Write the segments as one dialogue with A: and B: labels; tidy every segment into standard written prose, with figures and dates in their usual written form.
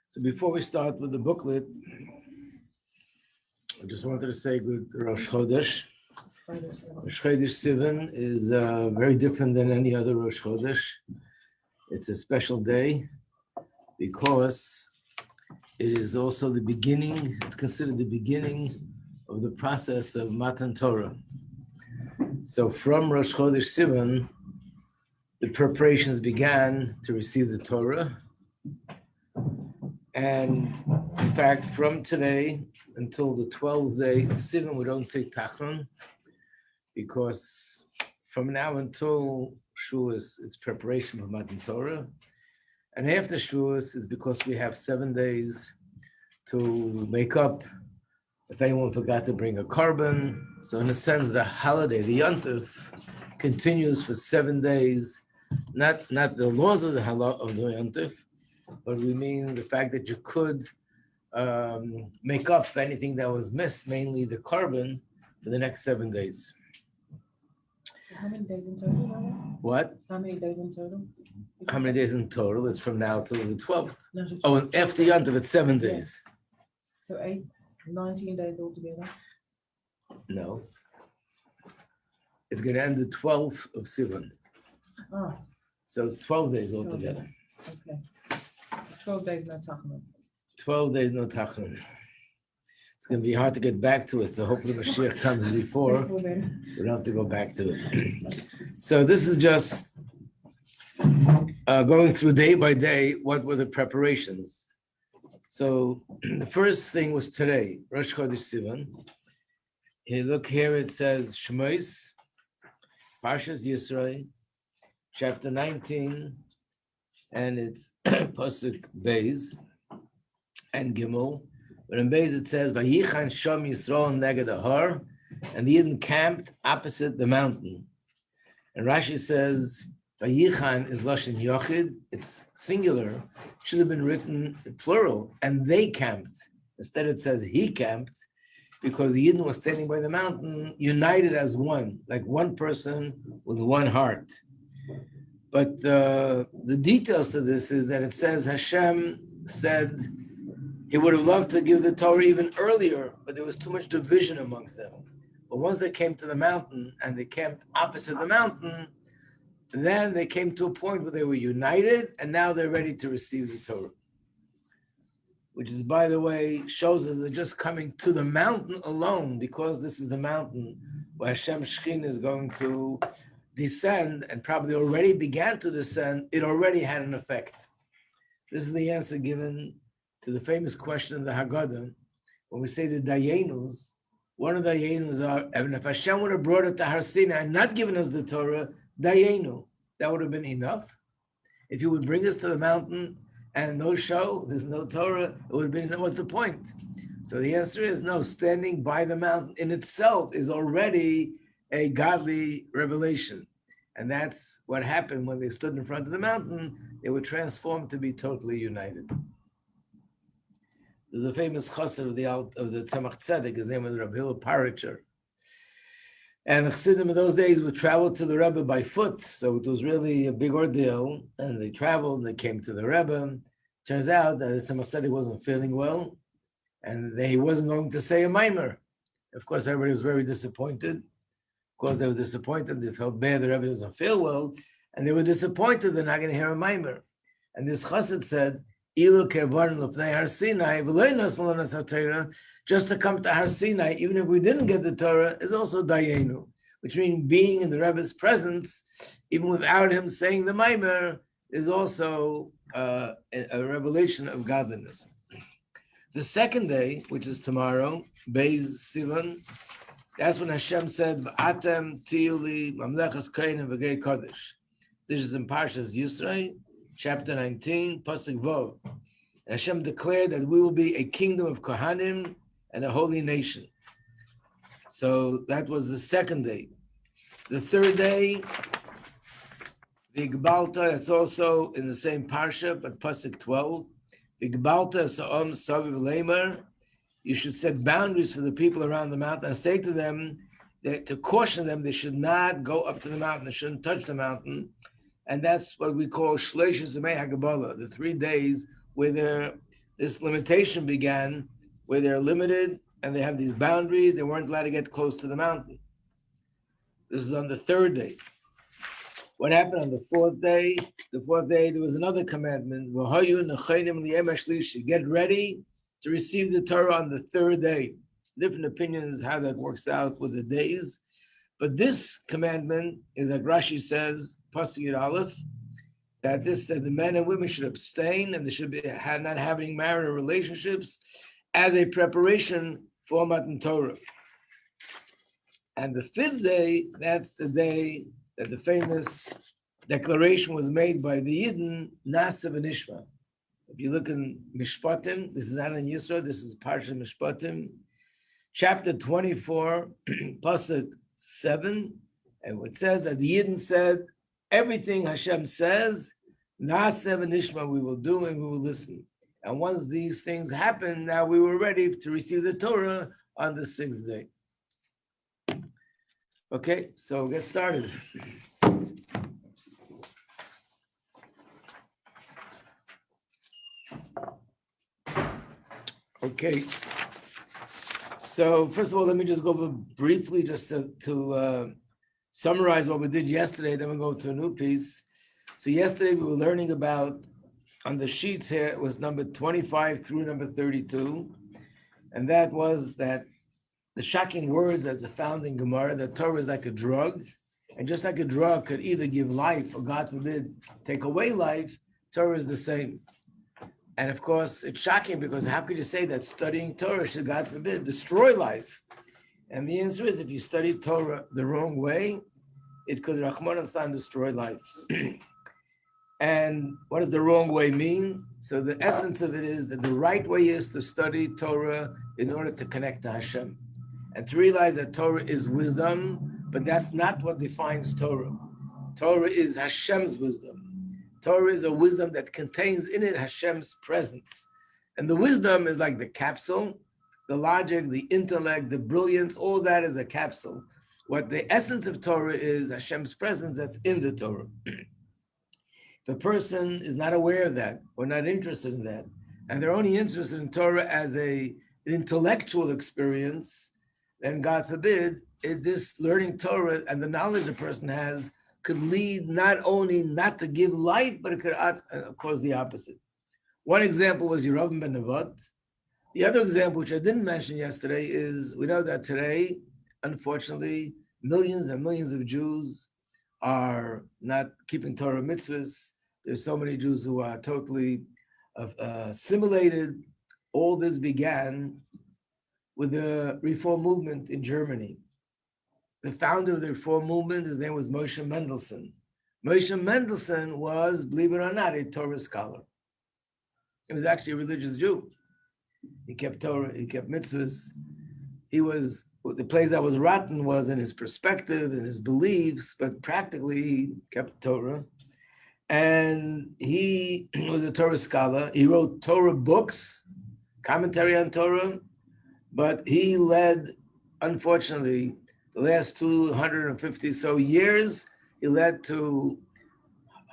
A: So before we start with the booklet, I just wanted to say good Rosh Chodesh. Rosh Chodesh Sivan is very different than any other Rosh Chodesh. It's a special day because it is also the beginning, it's considered the beginning of the process of Matan Torah. So from Rosh Chodesh Sivan, the preparations began to receive the Torah. And in fact, from today until the 12th day of Sivan, we don't say Tachron, because from now until Shavuos, it's preparation for Matan Torah. And after Shavuos is because we have 7 days to make up if anyone forgot to bring a carbon. So in a sense, the holiday, the Yontif, continues for 7 days, not the laws of the Yontif, but we mean the fact that you could make up anything that was missed, mainly the carbon, for the next 7 days.
B: How many days in total?
A: What?
B: How many days in total?
A: How many days in total? It's from now till the 12th.
B: No,
A: Oh, and after Yontif, it's 7 days.
B: So 19 days altogether.
A: No. It's going to end the 12th of Sivan.
B: Oh,
A: So it's 12 days altogether.
B: okay. 12 days, no Tachnon.
A: 12 days, no Tachron. It's going to be hard to get back to it, so hopefully Mashiach comes before.
B: Before then.
A: We don't have to go back to it. So this is just going through day by day, what were the preparations. So the first thing was today, Rosh Chodesh Sivan. Here, look here, it says Shmois, Parshas Yisrael, chapter 19, and it's Pasuk Beis and Gimel. But in Beis it says, Vayichan Sham Yisrael neged Ahar, and the Yidden camped opposite the mountain. And Rashi says, Vayichan is Lashon Yochid, it's singular, should have been written in plural, and they camped. Instead it says he camped, because the Yidden was standing by the mountain, united as one, like one person with one heart. But the details to this is that it says Hashem said he would have loved to give the Torah even earlier, but there was too much division amongst them. But once they came to the mountain and they camped opposite the mountain, then they came to a point where they were united, and now they're ready to receive the Torah. Which is, by the way, shows us they're just coming to the mountain alone, because this is the mountain where Hashem Shekhinah is going to descend, and probably already began to descend. It already had an effect. This is the answer given to the famous question of the Haggadah. When we say the Dayenus, one of the Dayenus are, and if Hashem would have brought it to Har Sinai and not given us the Torah, Dayenu, that would have been enough. If you would bring us to the mountain and no show, there's no Torah, it would have been, what's the point? So the answer is no, standing by the mountain in itself is already a godly revelation. And that's what happened when they stood in front of the mountain. They were transformed to be totally united. There's a famous chassid of the Tzemach Tzedek, his name was Rabbi Paritcher. And the Chassidim in those days would travel to the Rebbe by foot, so it was really a big ordeal. And they traveled, and they came to the Rebbe. Turns out that the Tzemach Tzedek wasn't feeling well, and he wasn't going to say a mimer. Of course, everybody was very disappointed. Of course, they were disappointed. They felt bad. The Rebbe doesn't feel well, and they were disappointed they're not going to hear a mimer. And this chassid said, "Ilu kerban lefnei Har Sinai, v'lo nasal lanas haTorah." Just to come to Har Sinai, even if we didn't get the Torah, is also dayenu, which means being in the Rebbe's presence, even without him saying the mimer, is also a revelation of godliness. The second day, which is tomorrow, Beis Sivan, that's when Hashem said, "V'atem tiyuli mamlechas kohen v'gei kodesh." This is in Parshas Yisrael, chapter 19, Pasuk Vov. And Hashem declared that we will be a kingdom of Kohanim and a holy nation. So that was the second day. The third day, V'gbalta, it's also in the same Parsha, but Pasuk 12. V'gbalta sa'om saviv leimer. You should set boundaries for the people around the mountain and say to them, to caution them, they should not go up to the mountain, they shouldn't touch the mountain. And that's what we call Shleishes Yemei HaGabala, the 3 days where this limitation began, where they're limited and they have these boundaries, they weren't allowed to get close to the mountain. This is on the 3rd day. What happened on the 4th day? The 4th day, there was another commandment. Get ready to receive the Torah on the 3rd day. Different opinions how that works out with the days. But this commandment is, like Rashi says, Pasuk Yud Aleph, that the men and women should abstain and they should be not having marital relationships as a preparation for Matan Torah. And the 5th day, that's the day that the famous declaration was made by the Yidden, Nasa v'Nishma. If you look in Mishpatim, this is not in Yisro, this is Parsha Mishpatim, chapter 24, Pasuk 7, and it says that the Yidden said, everything Hashem says, Nasa v'Nishma, we will do and we will listen. And once these things happened, now we were ready to receive the Torah on the 6th day. Okay, so get started. Okay, so first of all, let me just go over briefly just to summarize what we did yesterday, then we'll go to a new piece. So yesterday we were learning about, on the sheets here, it was number 25 through number 32, and that was that the shocking words that's found in Gemara, that Torah is like a drug, and just like a drug could either give life or, God forbid, take away life, Torah is the same. And of course, it's shocking because how could you say that studying Torah should, God forbid, destroy life? And the answer is, if you study Torah the wrong way, it could, Rahman al-Islam, destroy life. And what does the wrong way mean? So the essence of it is that the right way is to study Torah in order to connect to Hashem. And to realize that Torah is wisdom, but that's not what defines Torah. Torah is Hashem's wisdom. Torah is a wisdom that contains in it Hashem's presence. And the wisdom is like the capsule, the logic, the intellect, the brilliance, all that is a capsule. What the essence of Torah is Hashem's presence that's in the Torah. If a person is not aware of that or not interested in that, and they're only interested in Torah as an intellectual experience, then God forbid, this learning Torah and the knowledge a person has could lead not only not to give life, but it could cause the opposite. One example was Yeravim ben Nevat. The other example, which I didn't mention yesterday, is we know that today, unfortunately, millions and millions of Jews are not keeping Torah mitzvahs. There's so many Jews who are totally assimilated. All this began with the Reform movement in Germany. The founder of the Reform movement, his name was Moshe Mendelssohn. Moshe Mendelssohn was, believe it or not, a Torah scholar. He was actually a religious Jew. He kept Torah, he kept mitzvahs. The place that was rotten was in his perspective and his beliefs, but practically he kept Torah. And he was a Torah scholar. He wrote Torah books, commentary on Torah, but he led, unfortunately, the last 250 so years, he led to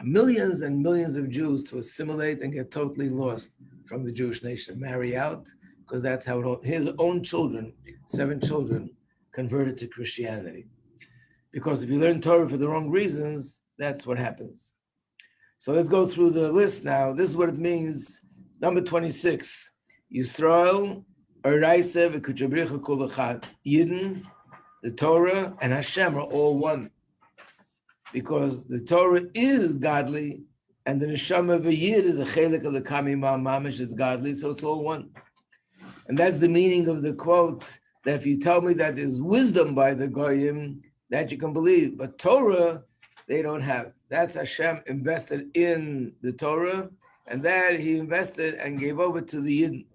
A: millions and millions of Jews to assimilate and get totally lost from the Jewish nation, marry out, because that's how his own children, 7 children, converted to Christianity. Because if you learn Torah for the wrong reasons, that's what happens. So let's go through the list now. This is what it means. Number 26, Yisrael, Oraisa, v'kuchabricha kol echad. Yidden, the Torah, and Hashem are all one. Because the Torah is godly, and the neshama of a Yid is a chelik of the kamima mamish, it's godly, so it's all one. And that's the meaning of the quote, that if you tell me that there's wisdom by the Goyim, that you can believe. But Torah, they don't have. That's Hashem invested in the Torah, and that he invested and gave over to the Yidden.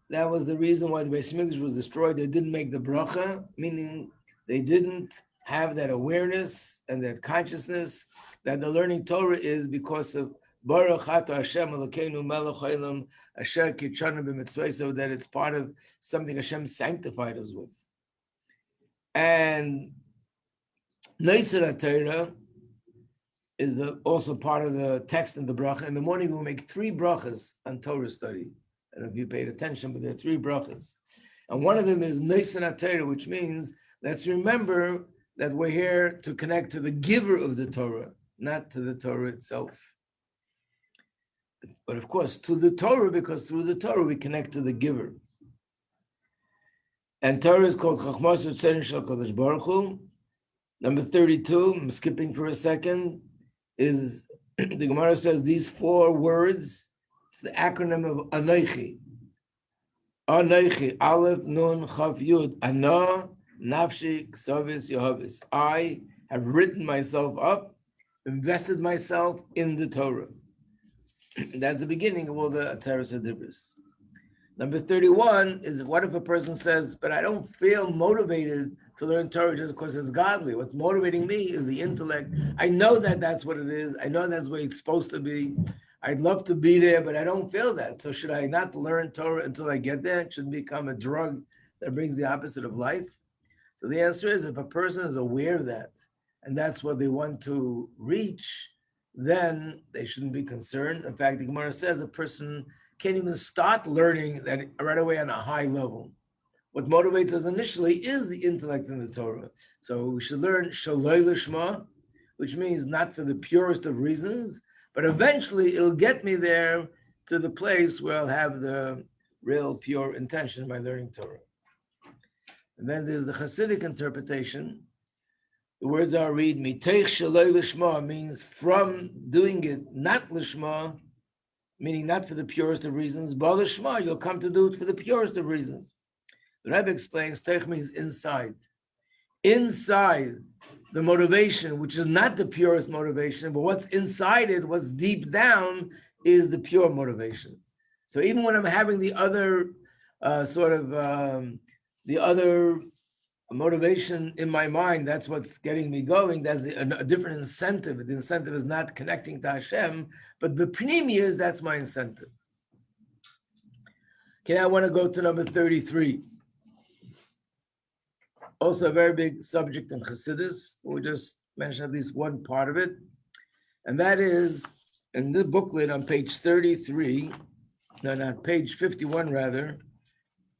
A: That was the reason why the Beis Mikdash was destroyed. They didn't make the bracha, meaning they didn't have that awareness and that consciousness that the learning Torah is because of Baruch Ata Hashem Elokeinu Melech Haolam Asher Kitshanu b'mitzvah, so that it's part of something Hashem sanctified us with. And Neisar Torah is also part of the text in the bracha. In the morning, we'll make 3 brachas on Torah study. I don't know if you paid attention, but there are 3 brachas. And one of them is Neisar Torah, which means let's remember that we're here to connect to the giver of the Torah, not to the Torah itself. But of course, to the Torah, because through the Torah we connect to the giver. And Torah is called Chachmas Utzerin Shel Kodesh Baruch Hu. Number 32, I'm skipping for a second, is the Gemara says these 4 words, it's the acronym of Anoichi. Anoichi, Aleph, Nun, Chaf, Yud, Ana, Nafshi, Ksavis, Yehavis. I have written myself up, invested myself in the Torah. That's the beginning of all the Atzeres HaDibros. Number 31 is, what if a person says, but I don't feel motivated to learn Torah just because it's godly. What's motivating me is the intellect. I know that that's what it is. I know that's where it's supposed to be. I'd love to be there, but I don't feel that. So should I not learn Torah until I get there? It shouldn't become a drug that brings the opposite of life. So the answer is, if a person is aware of that, and that's what they want to reach, then they shouldn't be concerned. In fact, the Gemara says a person can't even start learning that right away on a high level. What motivates us initially is the intellect in the Torah. So we should learn Shaloi Lishma, which means not for the purest of reasons, but eventually it'll get me there to the place where I'll have the real pure intention by learning Torah. And then there's the Hasidic interpretation. The words are read, Miteich Shaloi Lishma means from doing it, not Lishma, meaning not for the purest of reasons, but Lishma, you'll come to do it for the purest of reasons. The Rebbe explains, Teich means inside. Inside the motivation, which is not the purest motivation, but what's inside it, what's deep down, is the pure motivation. So even when I'm having the other the other motivation in my mind, that's what's getting me going. That's a different incentive. The incentive is not connecting to Hashem, but the pnimius, that's my incentive. Okay, I want to go to number 33. Also a very big subject in Chassidus. We'll just mention at least one part of it. And that is, in the booklet on page 33, no, not page 51 rather,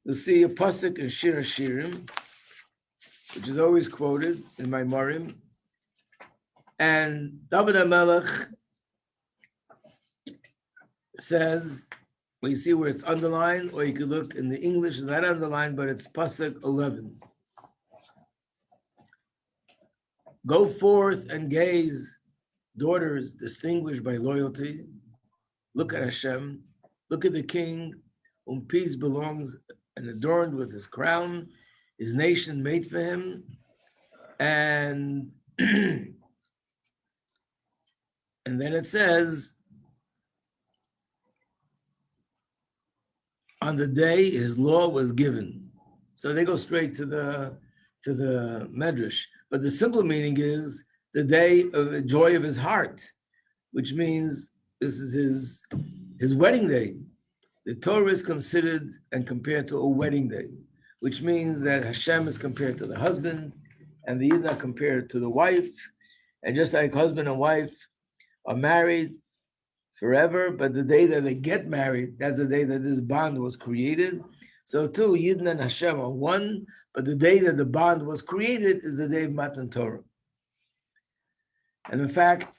A: you'll see a pasuk in Shir HaShirim, which is always quoted in my Marim. And David HaMelech says, well, you see where it's underlined, or you could look in the English, it's not underlined, but it's pasuk 11. Go forth and gaze, daughters distinguished by loyalty. Look at Hashem. Look at the king, whom peace belongs and adorned with his crown, his nation made for him. And, and then it says, on the day his law was given. So they go straight to the Medrash. But the simple meaning is the day of the joy of his heart, which means this is his wedding day. The Torah is considered and compared to a wedding day, which means that Hashem is compared to the husband and the Yid are compared to the wife. And just like husband and wife are married forever, but the day that they get married, that's the day that this bond was created. So too, Yid and Hashem are one, but the day that the bond was created is the day of Matan Torah. And in fact,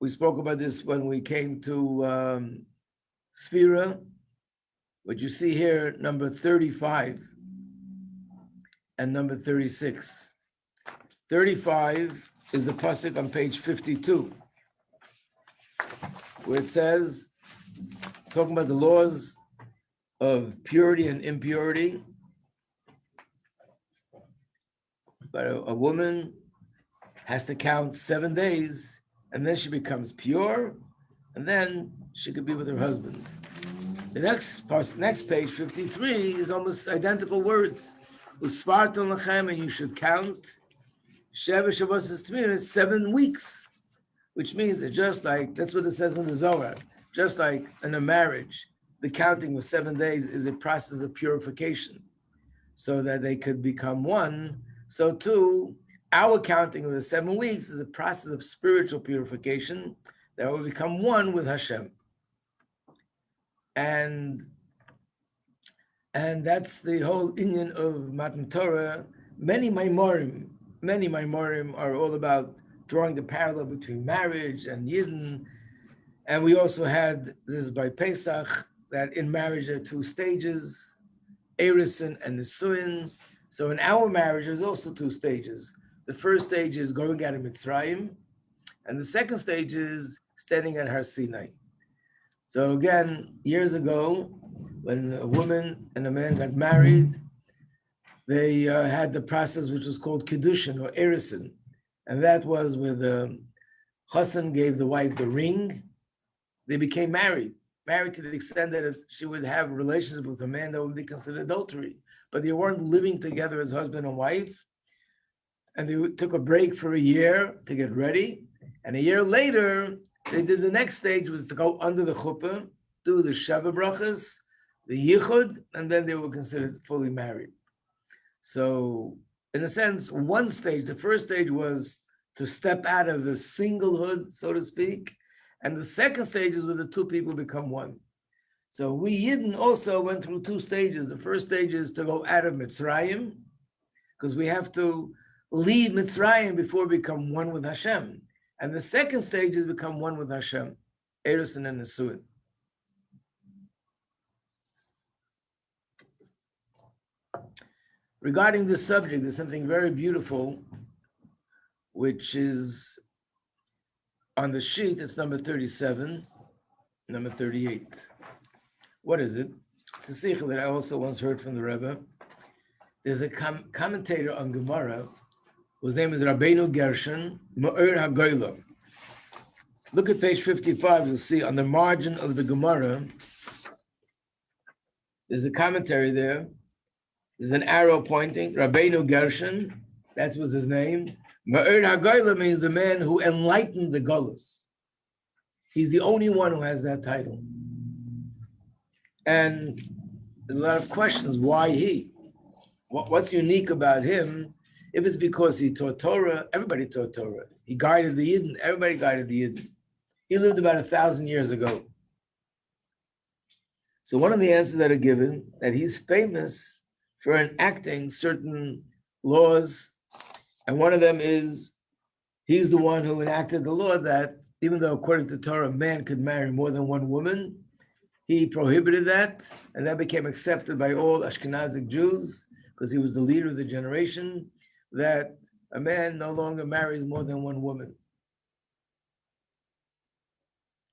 A: we spoke about this when we came to Sphira. What you see here, number 35 and number 36. 35 is the pasuk on page 52, where it says, talking about the laws of purity and impurity. But a woman has to count 7 days, and then she becomes pure, and then she could be with her husband. The next page, 53, is almost identical words. And you should count Sheva Shavuos is 7 weeks. which means that just like, that's what it says in the Zohar, just like in a marriage, the counting of 7 days is a process of purification so that they could become one. So too, our counting of the 7 weeks is a process of spiritual purification that will become one with Hashem. And that's the whole inyan of Matan Torah. Many Maimorim are all about drawing the parallel between marriage and Yidden. And we also had this by Pesach, that in marriage there are 2 stages, Erisin and Nisuin. So in our marriage, there's also 2 stages. The first stage is going out of Mitzrayim, and the second stage is standing at Har Sinai. So again, years ago, when a woman and a man got married, they had the process which was called Kiddushin or Erisin. And that was where the Chassan gave the wife the ring. They became married to the extent that if she would have relations with a man, that would be considered adultery. But they weren't living together as husband and wife. And they took a break for a year to get ready. And a year later, they did the next stage was to go under the chuppah, do the Sheva brachas, the yichud, and then they were considered fully married. So in a sense, one stage, the first stage was to step out of the singlehood, so to speak. And the second stage is where the 2 people become one. So we Yidden also went through 2 stages. The first stage is to go out of Mitzrayim, because we have to leave Mitzrayim before we become one with Hashem. And the second stage is become one with Hashem, Erisin and Nisuin. Regarding this subject, there's something very beautiful, which is on the sheet. It's number 37, number 38. What is it? It's a sikha that I also once heard from the Rebbe. There's a commentator on Gemara whose name is Rabbeinu Gershon, Ma'ir HaGoyla. Look at page 55, you'll see on the margin of the Gemara, there's a commentary there. There's an arrow pointing, Rabbeinu Gershon, that was his name. Ma'ir HaGoyla means the man who enlightened the Golos. He's the only one who has that title. And there's a lot of questions, why he? What's unique about him? If it's because he taught Torah, everybody taught Torah. He guided the Yidden, everybody guided the Yidden. He lived about 1,000 years ago. So one of the answers that are given, that he's famous for enacting certain laws, and one of them is, he's the one who enacted the law that even though according to Torah, a man could marry more than one woman, he prohibited that, and that became accepted by all Ashkenazic Jews, because he was the leader of the generation, that a man no longer marries more than one woman.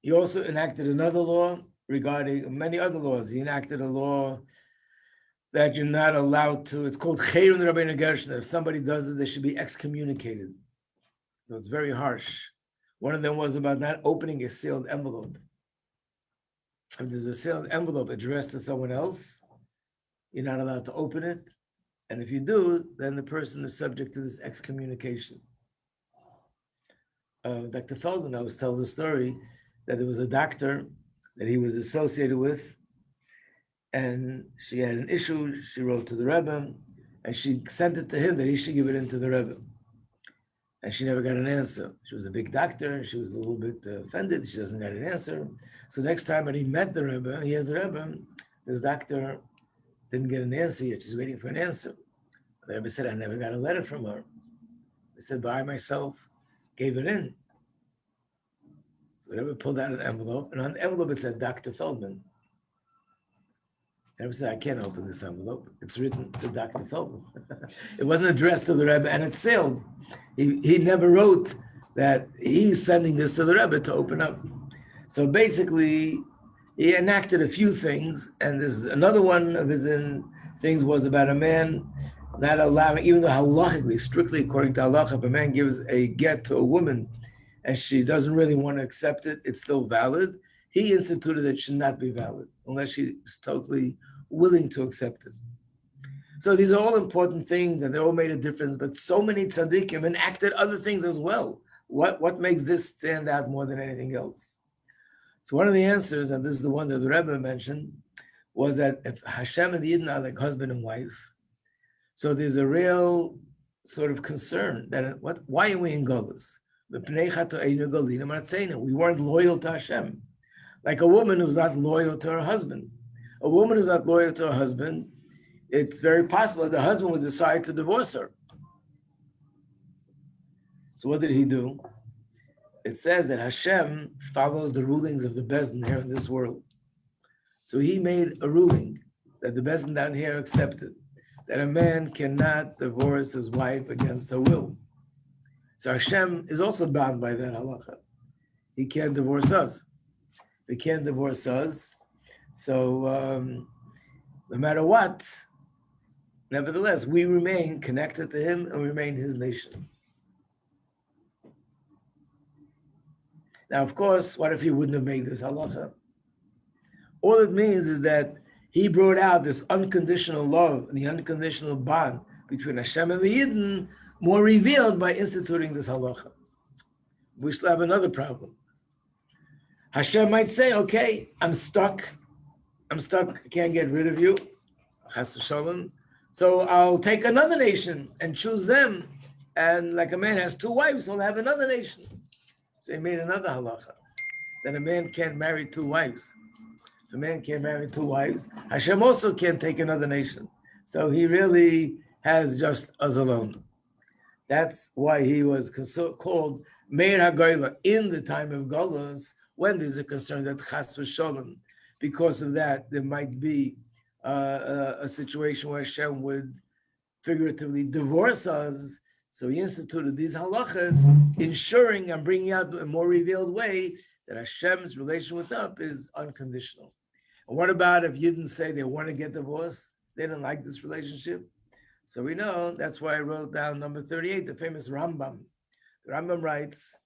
A: He also enacted another law regarding many other laws. He enacted a law that you're not allowed to, it's called Cherun Rabbeinu Gershon. If somebody does it, they should be excommunicated. So it's very harsh. One of them was about not opening a sealed envelope. If there's a sealed envelope addressed to someone else, you're not allowed to open it. And if you do, then the person is subject to this excommunication. Dr. Feldman, I was telling the story that there was a doctor that he was associated with, and she had an issue. She wrote to the Rebbe, and she sent it to him that he should give it into the Rebbe. And she never got an answer. She was a big doctor, and she was a little bit offended. She doesn't get an answer. So next time when he met the Rebbe, he asked the Rebbe, this doctor didn't get an answer yet. She's waiting for an answer. The Rebbe said, I never got a letter from her. He said, but I myself gave it in. So the Rebbe pulled out an envelope, and on the envelope it said, Dr. Feldman. The Rebbe said, I can't open this envelope. It's written to Dr. Feldman. It wasn't addressed to the Rebbe, and it sailed. He never wrote that he's sending this to the Rebbe to open up. So basically, he enacted a few things, and this is another one of his things was about a man not allowing, even though halachically, strictly according to halacha, if a man gives a get to a woman and she doesn't really want to accept it, it's still valid. He instituted it should not be valid unless she's totally willing to accept it. So these are all important things, and they all made a difference, but so many tzaddikim enacted other things as well, What makes this stand out more than anything else? So one of the answers, and this is the one that the Rebbe mentioned, was that if Hashem and the Yidden are like husband and wife, so there's a real sort of concern that why are we in Golus? We weren't loyal to Hashem. Like a woman who's not loyal to her husband. A woman who's not loyal to her husband, it's very possible that the husband would decide to divorce her. So what did he do? It says that Hashem follows the rulings of the Bezdin here in this world. So he made a ruling that the Bezdin down here accepted, that a man cannot divorce his wife against her will. So Hashem is also bound by that halacha. He can't divorce us. He can't divorce us. So no matter what, nevertheless, we remain connected to him and remain his nation. Now, of course, what if he wouldn't have made this halacha? All it means is that he brought out this unconditional love and the unconditional bond between Hashem and the Yidden, more revealed by instituting this halacha. We still have another problem. Hashem might say, okay, I'm stuck, I can't get rid of you, Chas v'sholom. So I'll take another nation and choose them. And like a man has two wives, he'll have another nation. So he made another halacha, that a man can't marry two wives. If a man can't marry two wives, Hashem also can't take another nation. So he really has just us alone. That's why he was called Meir HaGoyla in the time of Golus, when there's a concern that Chas v'sholom, because of that, there might be a situation where Hashem would figuratively divorce us. So he instituted these halachas, ensuring and bringing out in a more revealed way that Hashem's relation with us is unconditional. And what about if Yidden say they want to get divorced? They don't like this relationship. So we know, that's why I wrote down number 38, the famous Rambam. The Rambam writes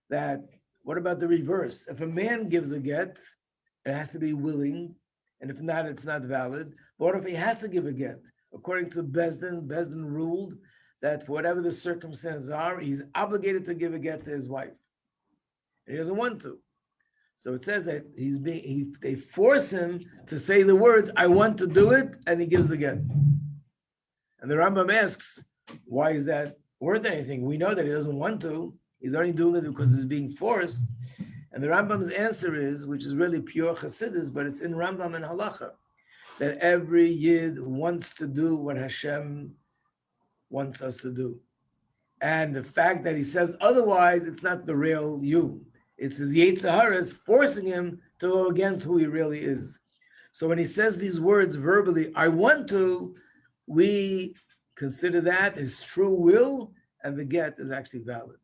A: that, what about the reverse? If a man gives a get, it has to be willing, and if not, it's not valid. But what if he has to give a get? According to Bezdin ruled that for whatever the circumstances are, he's obligated to give a get to his wife. He doesn't want to. So it says that they force him to say the words, I want to do it, and he gives the get. And the Rambam asks, why is that worth anything? We know that he doesn't want to. He's only doing it because he's being forced. And the Rambam's answer is, which is really pure Chassidus, but it's in Rambam and Halacha, that every Yid wants to do what Hashem wants us to do. And the fact that he says otherwise, it's not the real you. It's his Yetzer Hara is forcing him to go against who he really is. So when he says these words verbally, I want to, we consider that his true will, and the get is actually valid.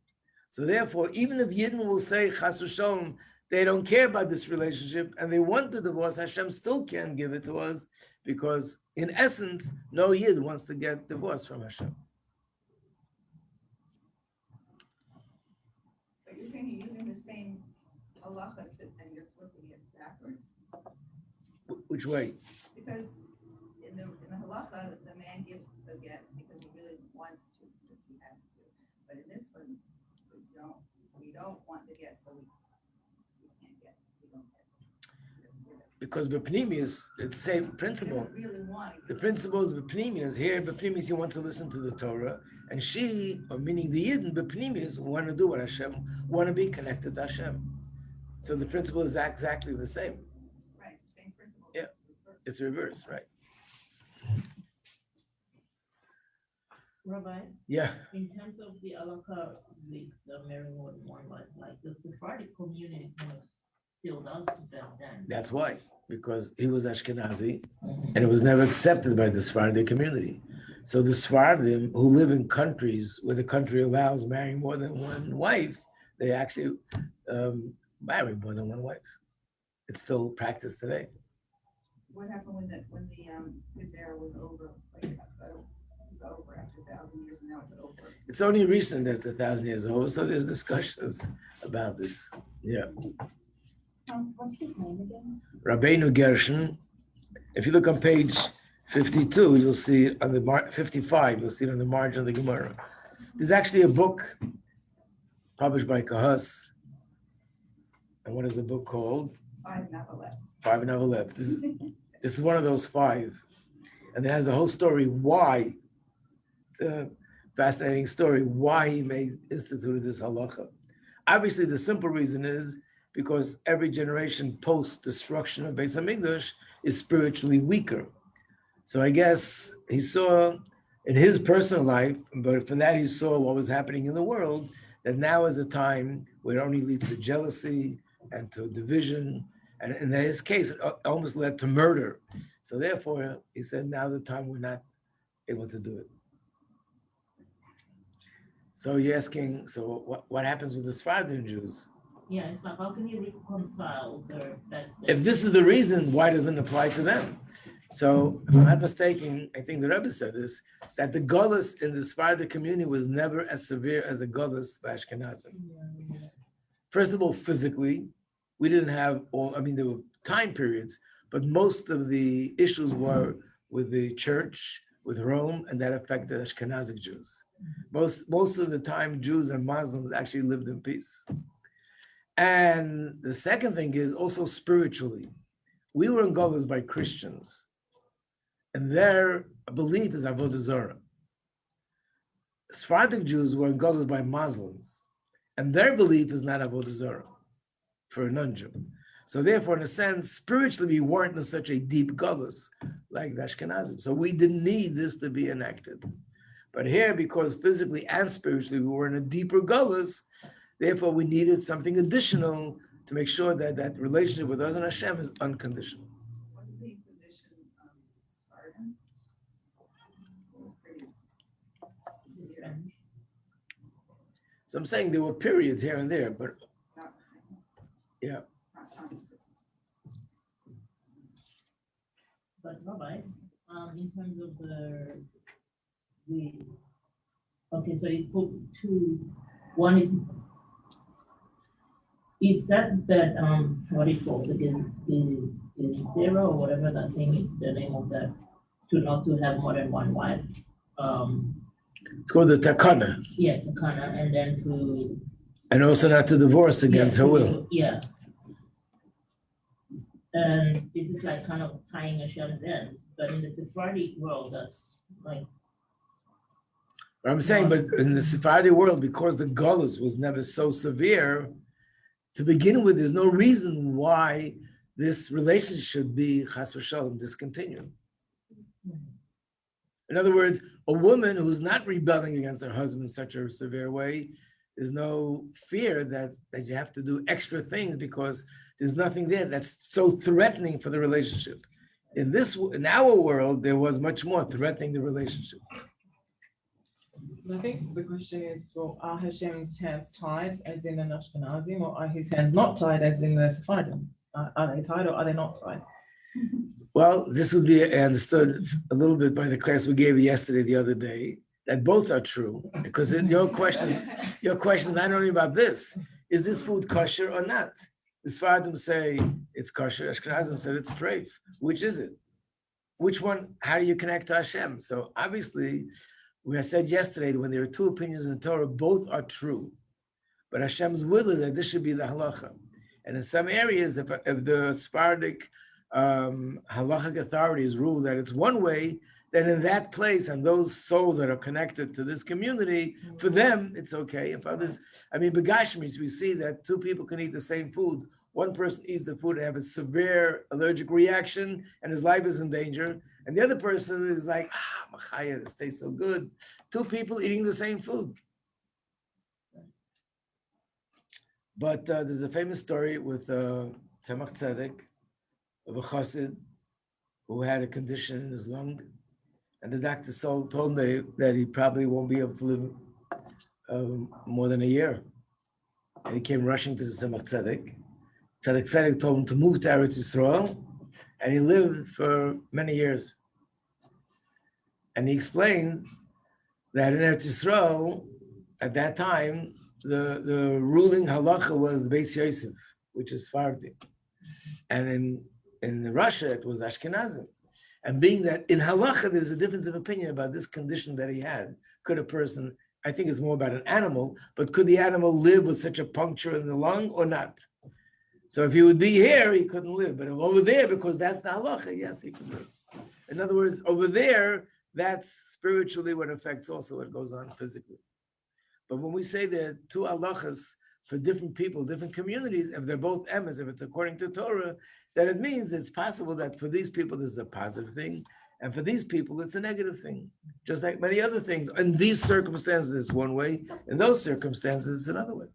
A: So therefore, even if Yidden will say, Chas v'sholom, they don't care about this relationship and they want the divorce, Hashem still can't give it to us, because in essence, no Yid wants to get divorced from Hashem.
C: But you're saying you're using the same halacha and you're flipping it backwards?
A: Which way?
C: Because in the halacha, the man gives the get because he really wants to, because he has to. But in this one, we don't want to get, so we can't get, we don't get.
A: Because B'pnimius, it's the same principle.
C: Really want
A: The principle is B'pnimius. Here, B'pnimius, he wants to listen to the Torah, and she, or meaning the Yidden, B'pnimius, want to do what Hashem, want to be connected to Hashem. So the principle is exactly the same.
C: Right, it's the same principle.
A: Yeah. It's reversed, right?
D: Rabbi,
A: Yeah.
D: in terms of the halakha, the marrying more than one wife, like the Sephardic community kind of still does that then.
A: That's why, because he was Ashkenazi, and it was never accepted by the Sephardic community. So the Sephardim who live in countries where the country allows marrying more than one wife, they actually marry more than one wife. It's still practiced today.
C: What happened when his era was over? Like, it was over after 1,000 years, and now it's over.
A: It's only recent that it's 1,000 years old, so there's discussions about this. Yeah.
C: What's his name again?
A: Rabbeinu Gershon. If you look on page 52, you'll see on the 55, you'll see it on the margin of the Gemara. There's actually a book published by Kahus. And what is the book called?
C: 5 novelettes.
A: 5 novelettes. This is one of those 5. And it has the whole story why. It's a fascinating story why he instituted this halacha. Obviously, the simple reason is because every generation post-destruction of Beis Hamikdash is spiritually weaker. So I guess he saw in his personal life, but from that he saw what was happening in the world, that now is a time where it only leads to jealousy and to division. And in his case, it almost led to murder. So therefore, he said, now the time we're not able to do it. So you're asking, so what happens with the Sephardim Jews?
D: Yeah, it's like, how can you reconcile that?
A: If this is the reason, why doesn't it apply to them? So if I'm not mistaken, I think the Rebbe said this, that the gullus in the Sephardic community was never as severe as the gullus by Ashkenazim. First of all, physically, we didn't have there were time periods, but most of the issues were with the church, with Rome, and that affected Ashkenazic Jews. Most of the time, Jews and Muslims actually lived in peace. And the second thing is also spiritually. We were engulfed by Christians, and their belief is Avodah Zarah. Sephardic Jews were engulfed by Muslims, and their belief is not Avodah Zarah for a non-Jew. So therefore, in a sense, spiritually, we weren't in such a deep gullus like the Ashkenazim. So we didn't need this to be enacted. But here, because physically and spiritually, we were in a deeper gullus, therefore we needed something additional to make sure that that relationship with us and Hashem is unconditional.
C: Wasn't the Inquisition Spartan? It was pretty severe,
A: So I'm saying there were periods here and there, but
C: not the same,
A: yeah.
C: not constant.
D: But Rabbi, in terms of the okay, so you put two. One is that what it called is zero or whatever that thing is, the name of that, to not to have more than one wife.
A: It's called the takana.
D: Yeah, to kind of, and then to.
A: And also not to divorce against her will.
D: Yeah. And this is like kind of tying Hashem's ends, but in the Sephardic world, that's like.
A: But I'm saying, but in the Sephardi world, because the gullus was never so severe, to begin with, there's no reason why this relationship should be chas v'shalom discontinued. In other words, a woman who's not rebelling against her husband in such a severe way, there's no fear that you have to do extra things because there's nothing there that's so threatening for the relationship. In our world, there was much more threatening the relationship.
B: I think the question is, well, are Hashem's hands tied as in an Ashkenazim, or are his hands not tied as in the Sephardim? Are they tied or are they not tied?
A: Well, this would be understood a little bit by the class we gave yesterday, the other day, that both are true, because in your question is not only about this, is this food kosher or not? The Sephardim say it's kosher, Ashkenazim said it's treif. Which is it? Which one, how do you connect to Hashem? So obviously, I said yesterday that when there are two opinions in the Torah, both are true. But Hashem's will is that this should be the halacha. And in some areas, if the Sephardic halachic authorities rule that it's one way, then in that place and those souls that are connected to this community, for them, it's okay. If others, Begashmis, we see that two people can eat the same food. One person eats the food and have a severe allergic reaction and his life is in danger. And the other person is like, machaya, this tastes so good. Two people eating the same food. But there's a famous story with Tzemach Tzedek of a chassid who had a condition in his lung. And the doctor told him that he probably won't be able to live more than a year. And he came rushing to Tzemach Tzedek. Tzedek told him to move to Eretz Yisrael, and he lived for many years. And he explained that in Eretz Yisrael, at that time, the ruling halacha was the Beis Yosef, which is Sephardi. And in Russia, it was Ashkenazim. And being that in halacha, there's a difference of opinion about this condition that he had. Could a person I think it's more about an animal, but could the animal live with such a puncture in the lung or not? So if he would be here, he couldn't live. But over there, because that's the halacha, yes, he could live. In other words, over there, that's spiritually what affects also what goes on physically. But when we say there are two halachas for different people, different communities, if they're both emes, if it's according to Torah, then it means it's possible that for these people this is a positive thing, and for these people it's a negative thing. Just like many other things. In these circumstances, it's one way. In those circumstances, it's another way.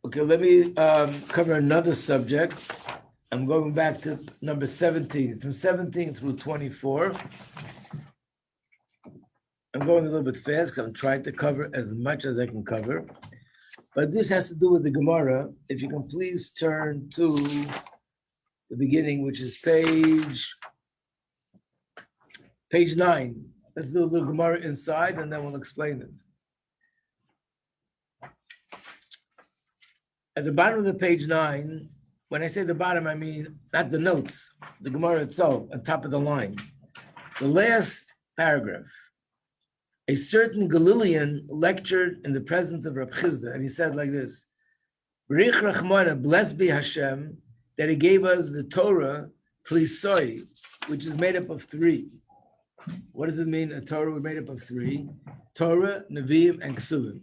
A: Okay, let me cover another subject. I'm going back to number 17, from 17 through 24. I'm going a little bit fast because I'm trying to cover as much as I can cover. But this has to do with the Gemara. If you can please turn to the beginning, which is page 9. Let's do a little Gemara inside and then we'll explain it. At the bottom of the page 9, when I say the bottom, I mean not the notes, the Gemara itself, on top of the line. The last paragraph. A certain Galilean lectured in the presence of Reb Chizda, and he said like this, Barich Rachmana, blessed be Hashem, that he gave us the Torah, Klisoi, which is made up of 3. What does it mean, a Torah was made up of 3? Torah, Nevi'im, and Ksuvim.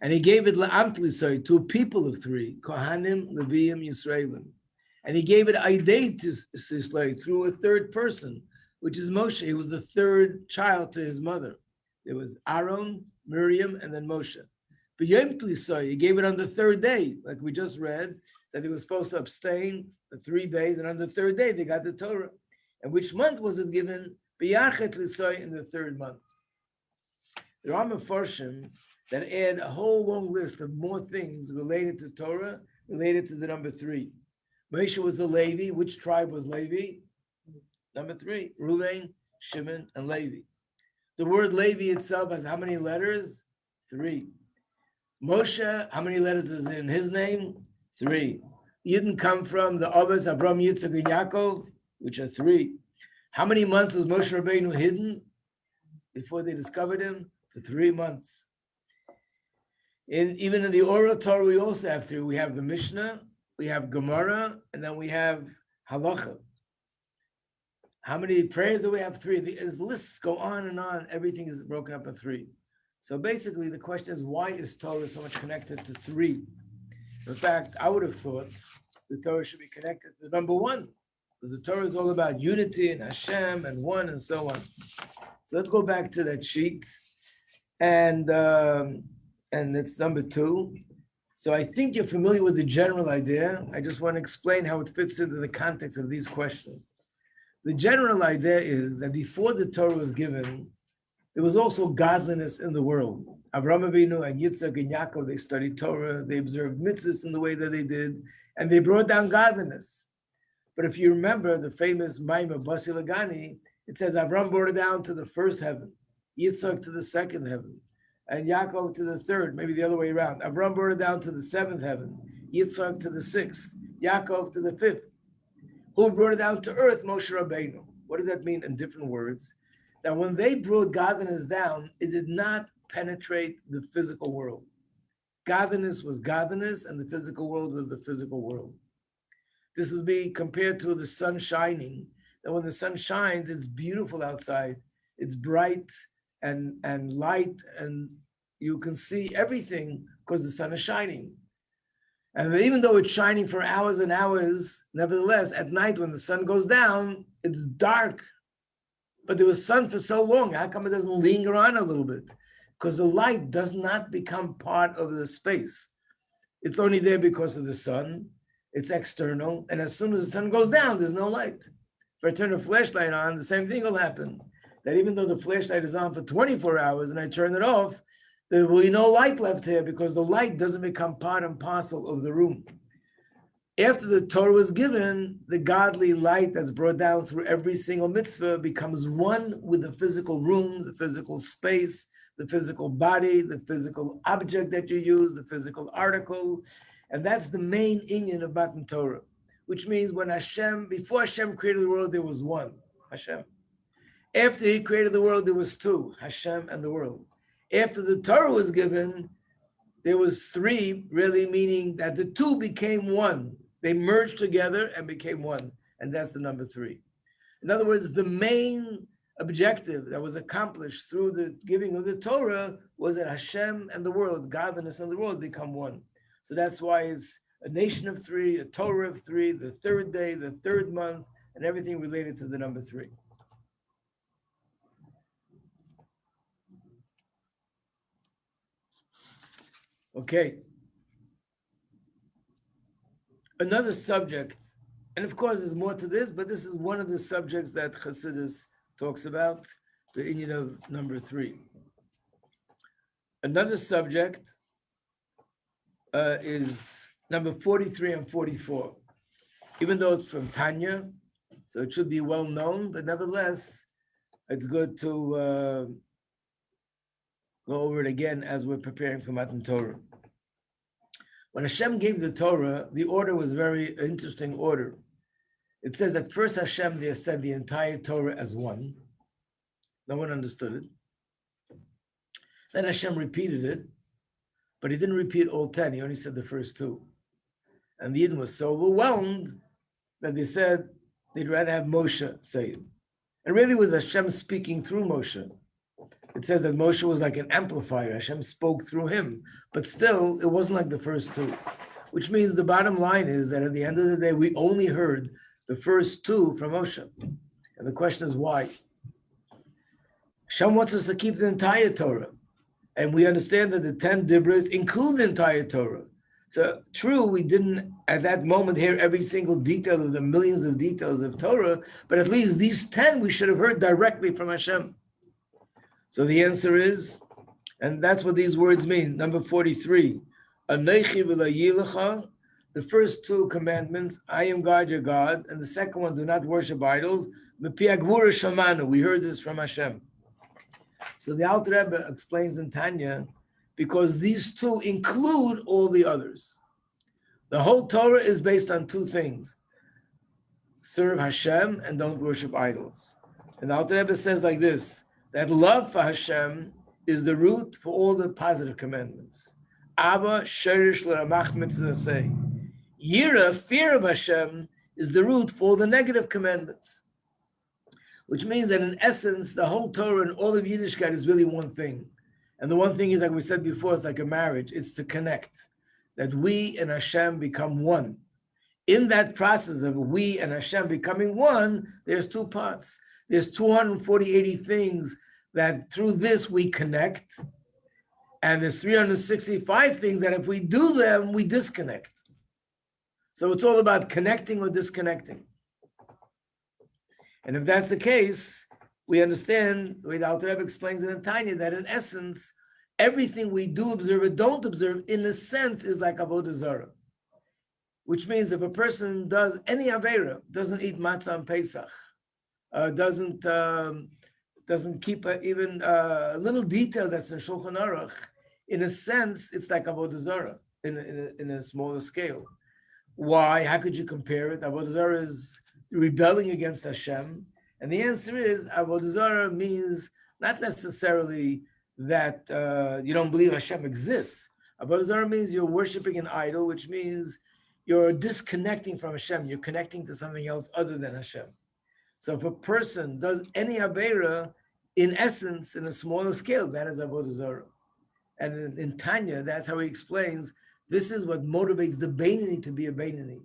A: And he gave it La'am Klisoi, to a people of 3, Kohanim, Leviim, Yisraelim. And he gave it Aidei to Sisloi, through a third person, which is Moshe. He was the third child to his mother. There was Aaron, Miriam, and then Moshe. But Yom Klisoi, he gave it on the 3rd day, like we just read, that he was supposed to abstain for 3 days, and on the 3rd day they got the Torah. And which month was it given? B'yachet Klisoi, in the 3rd month. There are Mefarshim that add a whole long list of more things related to Torah, related to the number 3. Moshe was the Levi. Which tribe was Levi? Number 3, Reuven, Shimon, and Levi. The word Levi itself has how many letters? 3. Moshe, how many letters is in his name? 3. He didn't come from the Abbas, Abraham, Yitzchak, and Yaakov, which are 3. How many months was Moshe Rabbeinu hidden before they discovered him? For 3 months. Even in the oral Torah, we also have 3. We have the Mishnah, we have Gemara, and then we have Halacha. How many prayers do we have? 3. The lists go on and on. Everything is broken up in 3. So basically, the question is, why is Torah so much connected to 3? In fact, I would have thought the Torah should be connected to number 1, because the Torah is all about unity and Hashem and one and so on. So let's go back to that sheet, and it's number 2. So I think you're familiar with the general idea. I just want to explain how it fits into the context of these questions. The general idea is that before the Torah was given, there was also godliness in the world. Avraham Avinu and Yitzchak and Yaakov, they studied Torah, they observed mitzvahs in the way that they did, and they brought down godliness. But if you remember the famous Maimah Basi Lagani, it says Avraham brought it down to the 1st heaven, Yitzchak to the 2nd heaven, and Yaakov to the 3rd, maybe the other way around. Avraham brought it down to the 7th heaven, Yitzchak to the 6th, Yaakov to the 5th. Who brought it down to earth? Moshe Rabbeinu. What does that mean in different words? That when they brought godliness down, it did not penetrate the physical world. Godliness was godliness, and the physical world was the physical world. This would be compared to the sun shining. That when the sun shines, it's beautiful outside. It's bright and light, and you can see everything because the sun is shining. And even though it's shining for hours and hours, nevertheless, at night when the sun goes down, it's dark. But there was sun for so long. How come it doesn't linger on a little bit? Because the light does not become part of the space. It's only there because of the sun. It's external. And as soon as the sun goes down, there's no light. If I turn a flashlight on, the same thing will happen. That even though the flashlight is on for 24 hours and I turn it off, there will be no light left here because the light doesn't become part and parcel of the room. After the Torah was given, the godly light that's brought down through every single mitzvah becomes one with the physical room, the physical space, the physical body, the physical object that you use, the physical article. And that's the main inyan of Matan Torah. which means before Hashem created the world, there was one, Hashem. After he created the world, there was two, Hashem and the world. After the Torah was given, there was three, really meaning that the two became one. They merged together and became one. And that's the number three. In other words, the main objective that was accomplished through the giving of the Torah was that Hashem and the world, godliness and the world, become one. So that's why it's a nation of three, a Torah of three, the third day, the third month, and everything related to the number three. Okay. Another subject, and of course there's more to this, but this is one of the subjects that Chassidus talks about, the inyan of number three. Another subject is number 43 and 44. Even though it's from Tanya, so it should be well known, but nevertheless, it's good to go over it again as we're preparing for Matan Torah. When Hashem gave the Torah, the order was a very interesting order. It says that first Hashem there said the entire Torah as one. No one understood it. Then Hashem repeated it, but he didn't repeat all 10. He only said the first two. And the Yidden was so overwhelmed that they said they'd rather have Moshe say it. And really it was Hashem speaking through Moshe. It says that Moshe was like an amplifier. Hashem spoke through him, but still it wasn't like the first two, which means the bottom line is that at the end of the day, we only heard the first two from Moshe. And the question is why? Hashem wants us to keep the entire Torah. And we understand that the 10 Dibras include the entire Torah. So true, we didn't at that moment hear every single detail of the millions of details of Torah, but at least these 10 we should have heard directly from Hashem. So the answer is, and that's what these words mean. Number 43, Anechi v'la the first two commandments, I am God, your God, and the second one, do not worship idols. M'pi agvura shamanu, we heard this from Hashem. So the Alter Rebbe explains in Tanya, because these two include all the others. The whole Torah is based on two things: serve Hashem and don't worship idols. And the Alter Rebbe says like this, that love for Hashem is the root for all the positive commandments. Abba, sherish l'ramach mitzvah say. Yira, fear of Hashem, is the root for all the negative commandments. Which means that in essence, the whole Torah and all of Yiddishkeit is really one thing. And the one thing is, like we said before, it's like a marriage. It's to connect. That we and Hashem become one. In that process of we and Hashem becoming one, there's two parts. There's 240 things that through this we connect. And there's 365 things that if we do them, we disconnect. So it's all about connecting or disconnecting. And if that's the case, we understand the way the Alter Rebbe explains it in Tanya, that in essence, everything we do observe or don't observe, in a sense, is like avodah zarah. Which means if a person does any avera, doesn't eat matzah on Pesach, doesn't keep even a little detail that's in Shulchan Aruch, in a sense, it's like avodah zarah in a smaller scale. Why? How could you compare it? Avodah zarah is rebelling against Hashem. And the answer is, avodah zarah means not necessarily that you don't believe Hashem exists. Avodah zarah means you're worshiping an idol, which means you're disconnecting from Hashem. You're connecting to something else other than Hashem. So if a person does any avera, in essence, in a smaller scale, that is avodah zarah. And in Tanya, that's how he explains, this is what motivates the Beinani to be a Beinani.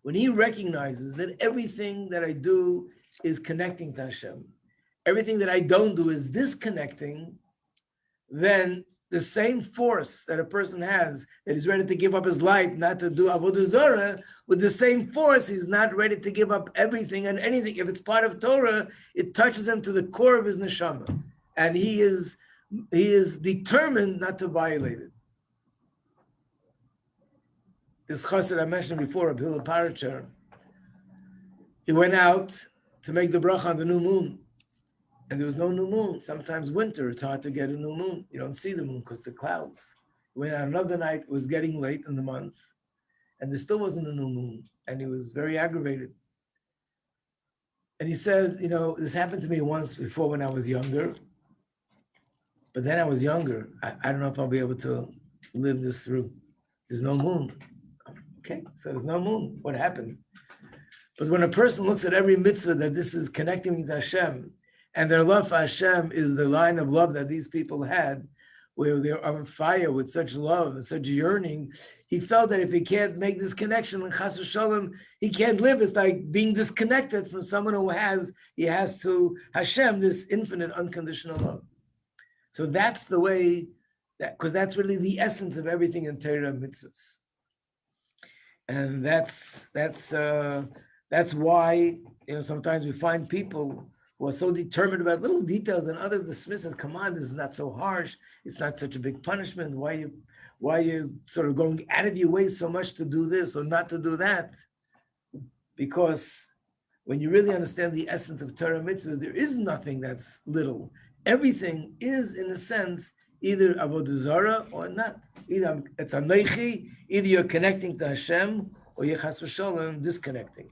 A: When he recognizes that everything that I do is connecting to Hashem, everything that I don't do is disconnecting, then the same force that a person has, that is ready to give up his life not to do avodah zarah, with the same force, he's not ready to give up everything and anything. If it's part of Torah, it touches him to the core of his neshama, and he is determined not to violate it. This chassid I mentioned before, Rabbi Parachar, he went out to make the bracha on the new moon. And there was no new moon. Sometimes winter, it's hard to get a new moon. You don't see the moon because the clouds. He went out another night, it was getting late in the month. and there still wasn't a new moon, and he was very aggravated. And he said, this happened to me once before when I was younger, but then I was younger. I don't know if I'll be able to live this through. There's no moon. Okay, so there's no moon. What happened? But when a person looks at every mitzvah that this is connecting me to Hashem, and their love for Hashem is the line of love that these people had, where they're on fire with such love and such yearning, he felt that if he can't make this connection, and chas v'sholem, he can't live. It's like being disconnected from someone who has to Hashem this infinite unconditional love. So that's the way, because that's really the essence of everything in Torah mitzvahs. And that's why sometimes we find people who are so determined about little details and others dismiss it. Come on, this is not so harsh. It's not such a big punishment. Why you sort of going out of your way so much to do this or not to do that? Because when you really understand the essence of Torah mitzvahs, there is nothing that's little. Everything is, in a sense, either avodah zarah or not. Either it's anoichi, either you're connecting to Hashem, or you're chas v'sholem disconnecting.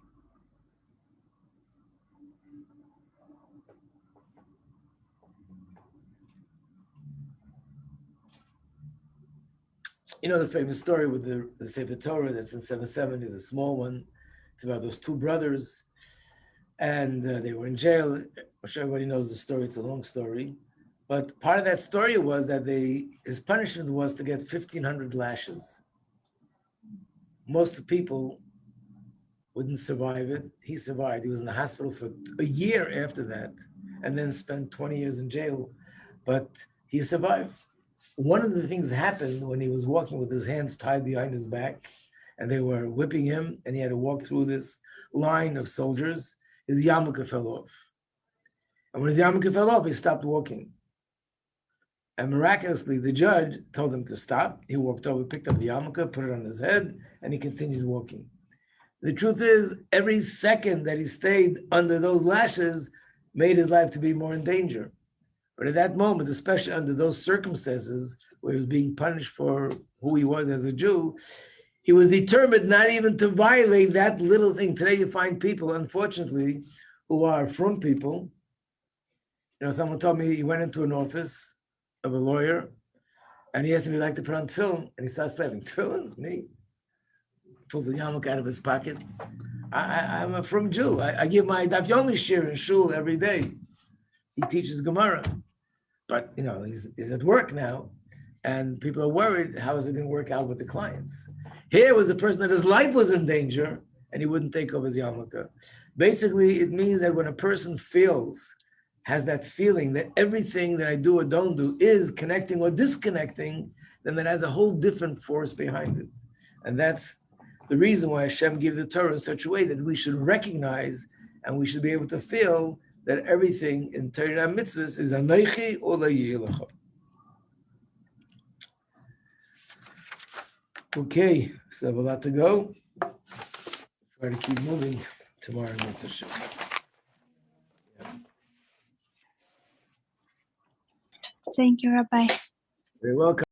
A: The famous story with the Sefer Torah that's in 770, the small one. It's about those two brothers, and they were in jail. I'm sure everybody knows the story. It's a long story. But part of that story was that his punishment was to get 1,500 lashes. Most of the people wouldn't survive it. He survived. He was in the hospital for a year after that, and then spent 20 years in jail. But he survived. One of the things happened when he was walking with his hands tied behind his back, and they were whipping him, and he had to walk through this line of soldiers. His yarmulke fell off. And when his yarmulke fell off, he stopped walking. And miraculously, the judge told him to stop. He walked over, picked up the yarmulke, put it on his head, and he continued walking. The truth is, every second that he stayed under those lashes made his life to be more in danger. But at that moment, especially under those circumstances where he was being punished for who he was as a Jew, he was determined not even to violate that little thing. Today you find people, unfortunately, who are from people. Someone told me he went into an office of a lawyer, and he asked him if he'd like to put on tefillin, and he starts laughing. Tefillin? Me? Pulls the yarmulke out of his pocket. I'm a from Jew. I give my daf yomi shir in shul every day. He teaches Gemara. But, he's at work now, and people are worried, how is it going to work out with the clients? Here was a person that his life was in danger, and he wouldn't take off his yarmulke. Basically, it means that when a person has that feeling that everything that I do or don't do is connecting or disconnecting, then that has a whole different force behind it. And that's the reason why Hashem gave the Torah in such a way that we should recognize and we should be able to feel that everything in Torah mitzvahs is anoichi or layilecha. Okay, so I have a lot to go. Try to keep moving tomorrow. Mitzvah.
E: Thank you, Rabbi.
A: You're welcome.